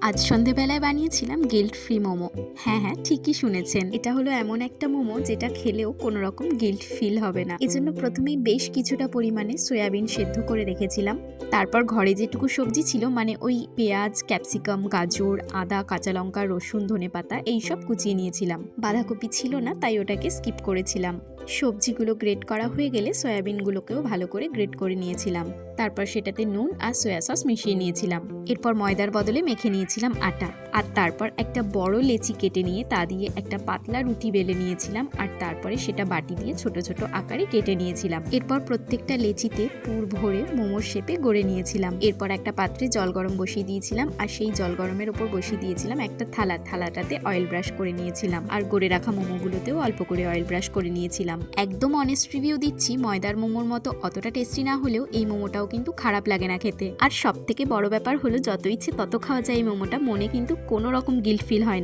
আজ সন্ধেবেলায় বানিয়েছিলাম গিল্ট ফ্রি মোমো। হ্যাঁ, ঠিকই শুনেছেন। এটা হলো এমন একটা মোমো যেটা খেলেও কোনো রকম গিল্ট ফিল হবে না। এজন্য প্রথমেই বেশ কিছুটা পরিমাণে সয়াবিন সেদ্ধ করে রেখেছিলাম। তারপর ঘরে যেটুকু সবজি ছিল মানে ওই পেঁয়াজ, ক্যাপসিকাম, গাজর, আদা, কাঁচা লঙ্কা, রসুন, ধনেপাতা এইসব কুচিয়ে নিয়েছিলাম। বাঁধাকপি ছিল না তাই ওটাকে স্কিপ করেছিলাম। সবজিগুলো গ্রেট করা হয়ে গেলে সয়াবিনগুলোকেও ভালো করে গ্রেট করে নিয়েছিলাম। তারপর সেটাতে নুন আর সয়া সস মিশিয়ে নিয়েছিলাম। এরপর ময়দার বদলে মেখে নিয়েছিলাম আটা। আর তারপর একটা বড় লেচি কেটে নিয়ে তা দিয়ে একটা পাতলা রুটি বেলে নিয়েছিলাম। আর তারপরে সেটা বাটি দিয়ে ছোট ছোট আকারে কেটে নিয়েছিলাম। এরপর প্রত্যেকটা লেচিতে পুর ভরে মোমোর শেপে গড়ে নিয়েছিলাম। এরপর একটা পাত্রে জল গরম বসিয়ে দিয়েছিলাম আর সেই জল গরমের ওপর বসিয়ে দিয়েছিলাম একটা থালাটাতে অয়েল ব্রাশ করে নিয়েছিলাম। আর গড়ে রাখা মোমোগুলোতেও অল্প করে অয়েল ব্রাশ করে নিয়েছিলাম। একদম অনেস্ট রিভিউ দিচ্ছি, ময়দার মোমোর মতো অতটা টেস্টি না হলেও এই মোমোটাও কিন্তু খারাপ লাগে না খেতে। আর সব থেকে বড় ব্যাপার হলো যত ইচ্ছে তত খাওয়া যায় এই মোমোটা, মনে কিন্তু কোনো রকম গিল্ট ফিল হয় না।